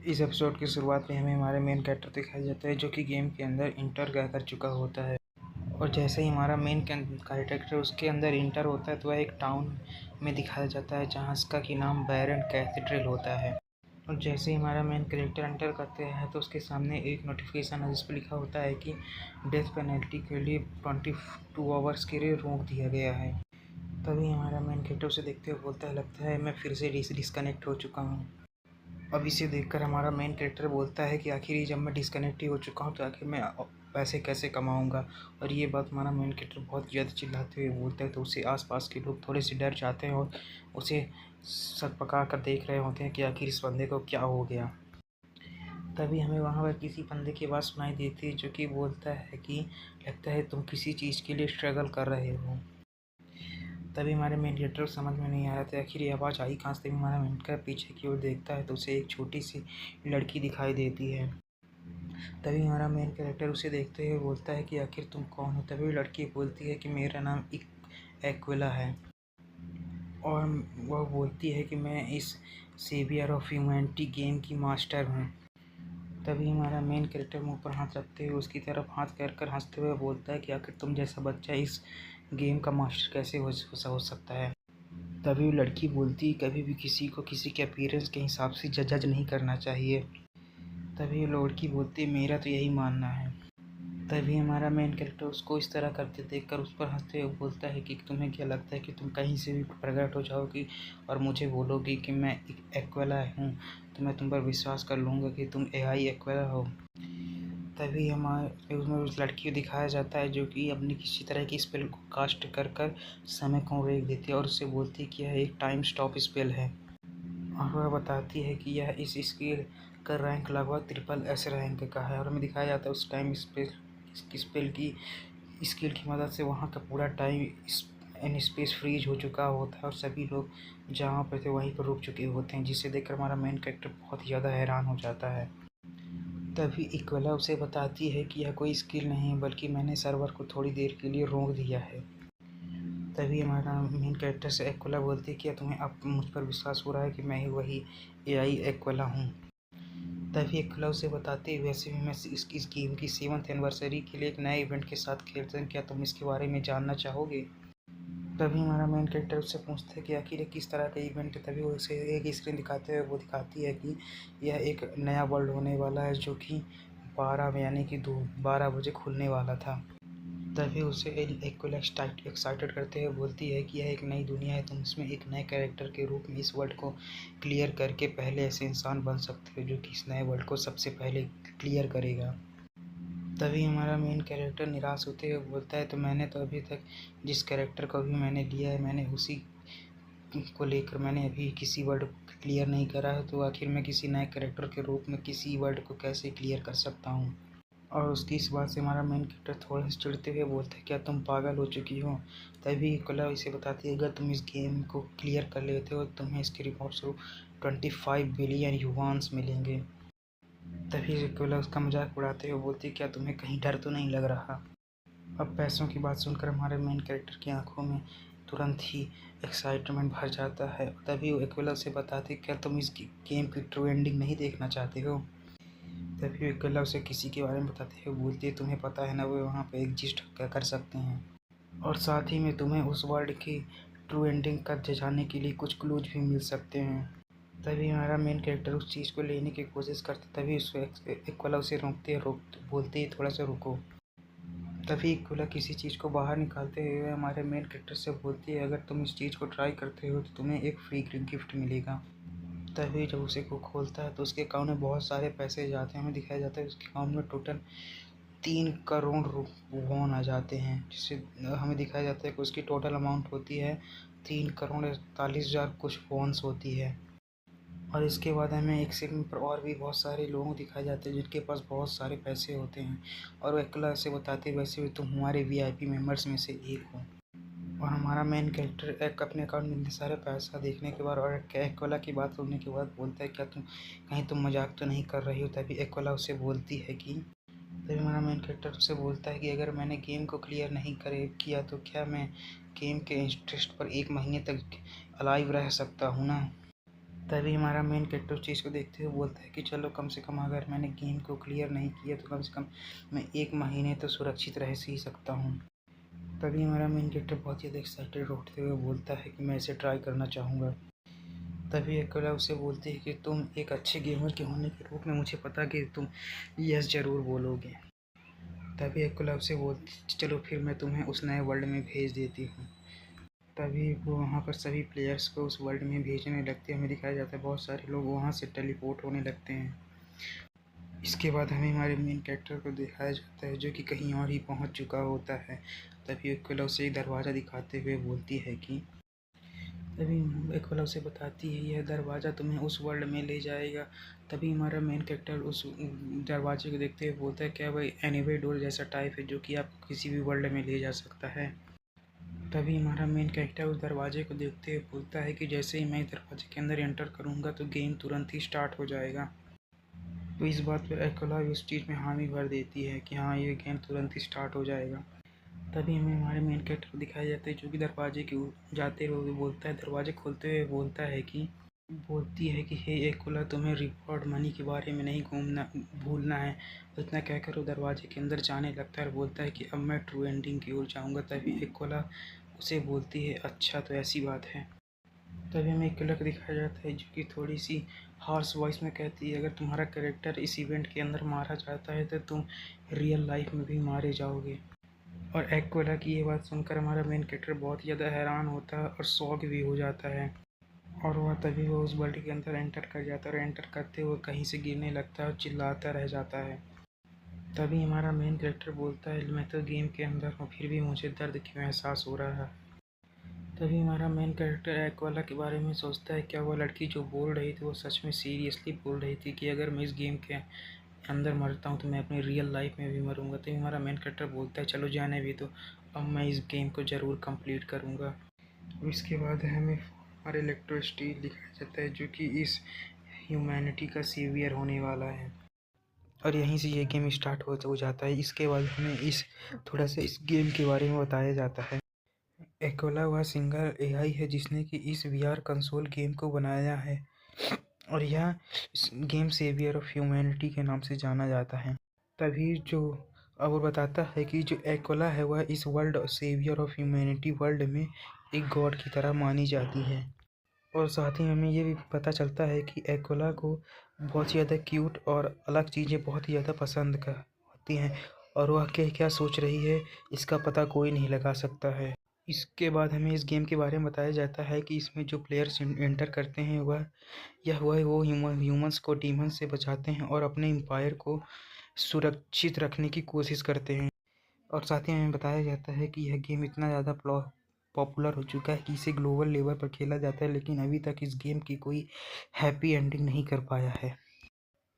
इस एपिसोड की शुरुआत में हमें हमारे मेन कैरेक्टर दिखाया जाता है जो कि गेम के अंदर इंटर कर चुका होता है। और जैसे ही हमारा मेन कैरेक्टर उसके अंदर इंटर होता है तो वह एक टाउन में दिखाया जाता है जहाँ इसका की नाम बैरन कैथेड्रल होता है। और जैसे ही हमारा मेन कैरेक्टर एंटर करते हैं तो उसके सामने एक नोटिफिकेशन है जिस पर लिखा होता है कि डेथ पेनल्टी के लिए 22 आवर्स के लिए रोक दिया गया है। तभी हमारा मेन कैरेक्टर उसे देखते हुए बोलता है, लगता है मैं फिर से डिस्कनेक्ट हो चुका हूँ। अब इसे देखकर हमारा मेन कैरेक्टर बोलता है कि आखिर जब मैं डिस्कनेक्ट ही हो चुका हूँ तो आखिर मैं पैसे कैसे कमाऊँगा। और ये बात हमारा मेन कैरेक्टर बहुत ज़्यादा चिल्लाते हुए बोलता है तो उसे आसपास के लोग थोड़े से डर जाते हैं और उसे सक पका कर देख रहे होते हैं कि आखिर इस बंदे को क्या हो गया। तभी हमें वहाँ पर किसी बंदे की आवाज़ सुनाई देती है जो कि बोलता है कि लगता है तुम किसी चीज़ के लिए स्ट्रगल कर रहे हो। तभी हमारे मेन कैरेक्टर को समझ में नहीं आ रहा था आखिर ये आवाज़ आई कहाँ से। तभी हमारा मेन कैरेक्टर पीछे की ओर देखता है तो उसे एक छोटी सी लड़की दिखाई देती है। तभी हमारा मेन कैरेक्टर उसे देखते हुए बोलता है कि आखिर तुम कौन हो। तभी लड़की बोलती है कि मेरा नाम एक्विला है और वह बोलती है कि मैं इस सेवियर ऑफ ह्यूमैनिटी गेम की मास्टर हूँ। तभी हमारा मेन कैरेक्टर मुंह पर हाथ रखते हुए उसकी तरफ हाथ कर हंसते हुए बोलता है कि आखिर तुम जैसा बच्चा इस गेम का मास्टर कैसे हो सकता है। तभी वो लड़की बोलती, कभी भी किसी को किसी के अपीयरेंस के हिसाब से जज नहीं करना चाहिए। तभी वो लड़की बोलती, मेरा तो यही मानना है। तभी हमारा मेन कैरेक्टर उसको इस तरह करते देखकर उस पर हंसते हुए बोलता है कि तुम्हें क्या लगता है कि तुम कहीं से भी प्रकट हो जाओगी और मुझे बोलोगी कि मैं एक्विला हूँ तो मैं तुम पर विश्वास कर लूँगा कि तुम एआई एक्विला हो। तभी हमारे उसमें उस लड़की को दिखाया जाता है जो कि अपनी किसी तरह की स्पेल को कास्ट कर समय को रोक देती है और उससे बोलती है कि यह एक टाइम स्टॉप स्पेल है। और वह बताती है कि यह इस स्किल का रैंक लगभग SSS रैंक का है। और हमें दिखाया जाता है उस टाइम स्पेल की स्किल की मदद से वहाँ का पूरा टाइम स्पेस फ्रीज हो चुका होता है और सभी लोग जहाँ पर थे वहीं पर रुक चुके होते हैं, जिसे देखकर हमारा मेन कैरेक्टर बहुत ज़्यादा हैरान हो जाता है। तभी इक्वला उसे बताती है कि यह कोई स्किल नहीं है बल्कि मैंने सर्वर को थोड़ी देर के लिए रोक दिया है। तभी हमारा मेन कैरेक्टर से एक्विला बोलती है कि तुम्हें अब मुझ पर विश्वास हो रहा है कि मैं ही वही एआई एक्विला हूँ। तभी एक्विला उसे बताते हैं, वैसे भी मैं इस गेम की 7th एनिवर्सरी के लिए एक नए इवेंट के साथ खेलते हैं, क्या तुम इसके बारे में जानना चाहोगे। तभी हमारा मेन कैरेक्टर उससे पूछता है कि आखिर किस तरह का इवेंट है। तभी वो उसे एक स्क्रीन दिखाते हुए वो दिखाती है कि यह एक नया वर्ल्ड होने वाला है जो कि 12 यानी कि 12 बजे खुलने वाला था। तभी उसे एक्विला एक्साइटेड करते हुए बोलती है कि यह एक नई दुनिया है, तुम इसमें एक नए कैरेक्टर के रूप में इस वर्ल्ड को क्लियर करके पहले ऐसे इंसान बन सकते हो जो कि इस नए वर्ल्ड को सबसे पहले क्लियर करेगा। तभी हमारा मेन कैरेक्टर निराश होते हुए बोलता है, तो मैंने तो अभी तक जिस कैरेक्टर को भी मैंने लिया है मैंने उसी को लेकर मैंने अभी किसी वर्ल्ड को क्लियर नहीं करा है, तो आखिर मैं किसी नए कैरेक्टर के रूप में किसी वर्ल्ड को कैसे क्लियर कर सकता हूँ। और उसकी इस बात से हमारा मेन कैरेक्टर थोड़ा सा चिढ़ते हुए बोलता है, क्या तुम पागल हो चुकी हो। तभी कला इसे बताती है, अगर तुम इस गेम को क्लियर कर लेते हो तुम्हें इसके रिवॉर्ड स्वरूप 25 बिलियन युवान्स मिलेंगे। तभी कला उसका मजाक उड़ाते हुए बोलती है, क्या तुम्हें कहीं डर तो नहीं लग रहा। अब पैसों की बात सुनकर हमारे मेन कैरेक्टर की आंखों में तुरंत ही एक्साइटमेंट भर जाता है। तभी वो एक्विला से बताती, क्या तुम इस गेम की ट्रू एंडिंग नहीं देखना चाहते हो। तभी एक्विला उसे किसी के बारे में बताते हुए बोलती है, तुम्हें पता है ना वो वहाँ पे एग्जिस्ट कर सकते हैं और साथ ही में तुम्हें उस वर्ल्ड की ट्रू एंडिंग का जानने के लिए कुछ क्लूज भी मिल सकते हैं। तभी हमारा मेन कैरेक्टर उस चीज़ को लेने की कोशिश करता, तभी उसको एक्विला उसे बोलती है थोड़ा सा रुको। तभी एक्विला किसी चीज़ को बाहर निकालते हुए हमारे मेन कैरेक्टर से बोलती है, अगर तुम इस चीज़ को ट्राई करते हो तो तुम्हें एक फ्री गिफ्ट मिलेगा। तभी जब उसे को खोलता है तो उसके अकाउंट में बहुत सारे पैसे जाते हैं। हमें दिखाया जाता है उसके अकाउंट में टोटल 3 करोड़ वॉन आ जाते हैं, जिससे हमें दिखाया जाता है कि उसकी टोटल अमाउंट होती है 3,41,000 कुछ वॉन्स होती है। और इसके बाद हमें एक सेकंड पर और भी बहुत सारे लोगों को दिखाया जाता है जिनके पास बहुत सारे पैसे होते हैं और वो एक्विला से बताते हैं, वैसे भी तुम हमारे VIP मेंबर्स में से एक हो। और हमारा मेन कैरेक्टर एक अपने अकाउंट में इतने सारे पैसा देखने के बाद और एक्विला की बात सुनने के बाद बोलता है, क्या तुम मजाक तो नहीं कर रही हो। तभी एक्विला उसे बोलती है कि तभी हमारा मेन कैरेक्टर उससे बोलता है कि अगर मैंने गेम को क्लियर नहीं किया तो क्या मैं गेम के इंटरेस्ट पर 1 महीने तक अलाइव रह सकता हूँ ना। तभी हमारा मेन कैरेक्टर उस चीज़ को देखते हुए बोलता है कि चलो कम से कम अगर मैंने गेम को क्लियर नहीं किया तो कम से कम मैं 1 महीने तो सुरक्षित रह ही सकता हूँ। तभी हमारा मेन कैरेक्टर बहुत ज़्यादा एक्साइटेड होते हुए बोलता है कि मैं इसे ट्राई करना चाहूँगा। तभी एक्विला उसे बोलती है कि तुम एक अच्छे गेमर के होने के रूप में मुझे पता कि तुम यस ज़रूर बोलोगे। तभी एक्विला उसे बोलती चलो फिर मैं तुम्हें उस नए वर्ल्ड में भेज देती हूँ। तभी वो वहाँ पर सभी प्लेयर्स को उस वर्ल्ड में भेजने लगते हैं। हमें दिखाया जाता है बहुत सारे लोग वहाँ से टेलीपोर्ट होने लगते हैं। इसके बाद हमें हमारे मेन कैरेक्टर को दिखाया जाता है जो कि कहीं और ही पहुँच चुका होता है। तभी एक्विला उसे एक दरवाज़ा दिखाते हुए बोलती है कि तभी एक्विला उसे बताती है यह दरवाज़ा तुम्हें उस वर्ल्ड में ले जाएगा। तभी हमारा मेन कैरेक्टर उस दरवाजे को देखते हुए बोलता है क्या वह एनीवे डोर जैसा टाइप है जो कि आपको किसी भी वर्ल्ड में ले जा सकता है। तभी हमारा मेन कैरेक्टर उस दरवाजे को देखते हुए बोलता है कि जैसे ही मैं दरवाजे के अंदर एंटर करूँगा तो गेम तुरंत ही स्टार्ट हो जाएगा। तो इस बात पर एक्विला भी उस चीज़ में हामी भर देती है कि हाँ ये गेम तुरंत ही स्टार्ट हो जाएगा। तभी हमें हमारे मेन कैरेक्टर को दिखाया जाता है जो कि दरवाजे के जाते हुए बोलता है, दरवाजे खोलते हुए बोलती है कि हे एक्विला तुम्हें रिवॉर्ड मनी के बारे में नहीं भूलना है। इतना कहकर वो दरवाजे के अंदर जाने लगता है और बोलता है कि अब मैं ट्रू एंडिंग की ओर जाऊँगा। तभी एक्विला उसे बोलती है अच्छा तो ऐसी बात है। तभी हमें एक्विला को दिखाया जाता है जो कि थोड़ी सी हार्श वॉइस में कहती है अगर तुम्हारा कैरेक्टर इस इवेंट के अंदर मारा जाता है तो तुम रियल लाइफ में भी मारे जाओगे। और एक्विला की ये बात सुनकर हमारा मेन कैरेक्टर बहुत ज़्यादा हैरान होता है और शॉक भी हो जाता है। और वह तभी वो उस वर्ल्ड के अंदर एंटर कर जाता है और एंटर करते हुए कहीं से गिरने लगता है और चिल्लाता रह जाता है। तभी हमारा मेन कैरेक्टर बोलता है मैं तो गेम के अंदर हूँ फिर भी मुझे दर्द क्यों एहसास हो रहा है। तभी हमारा मेन कैरेक्टर एक्विला के बारे में सोचता है क्या वह लड़की जो बोल रही थी वो सच में सीरियसली बोल रही थी कि अगर मैं इस गेम के अंदर मरता हूँ तो मैं अपनी रियल लाइफ में भी मरूंगा। तो हमारा मेन कैरेक्टर बोलता है चलो जाने भी तो अब मैं इस गेम को ज़रूर कंप्लीट करूँगा। इसके बाद हमें हमारे इलेक्ट्रो स्टील दिखाया जाता है जो कि इस ह्यूमैनिटी का सेवियर होने वाला है और यहीं से ये गेम स्टार्ट हो जाता है। इसके बाद हमें थोड़ा सा इस गेम के बारे में बताया जाता है। एक्विला वह सिंगल एआई है जिसने कि इस वीआर कंसोल गेम को बनाया है और यह गेम सेवियर ऑफ ह्यूमैनिटी के नाम से जाना जाता है। तभी जो अब वो बताता है कि जो एक्विला है वह इस world saviour of humanity world में एक गॉड की तरह मानी जाती है। और साथ ही हमें ये भी पता चलता है कि एक्विला को बहुत ज़्यादा क्यूट और अलग चीज़ें बहुत ही ज़्यादा पसंद होती हैं और वह क्या क्या सोच रही है इसका पता कोई नहीं लगा सकता है। इसके बाद हमें इस गेम के बारे में बताया जाता है कि इसमें जो प्लेयर्स एंटर करते हैं वह वो ह्यूमंस को डीमंस से बचाते हैं और अपने एम्पायर को सुरक्षित रखने की कोशिश करते हैं। और साथ ही हमें बताया जाता है कि यह गेम इतना ज़्यादा पॉपुलर हो चुका है कि इसे ग्लोबल लेवल पर खेला जाता है लेकिन अभी तक इस गेम की कोई हैप्पी एंडिंग नहीं कर पाया है।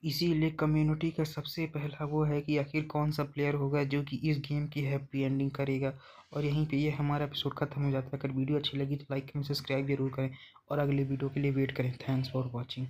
इसीलिए कम्युनिटी का सबसे पहला वो है कि आखिर कौन सा प्लेयर होगा जो कि इस गेम की हैप्पी एंडिंग करेगा। और यहीं पे ये हमारा एपिसोड खत्म हो जाता है। अगर वीडियो अच्छी लगी तो लाइक करें, सब्सक्राइब जरूर करें और अगले वीडियो के लिए वेट करें। Thanks for watching.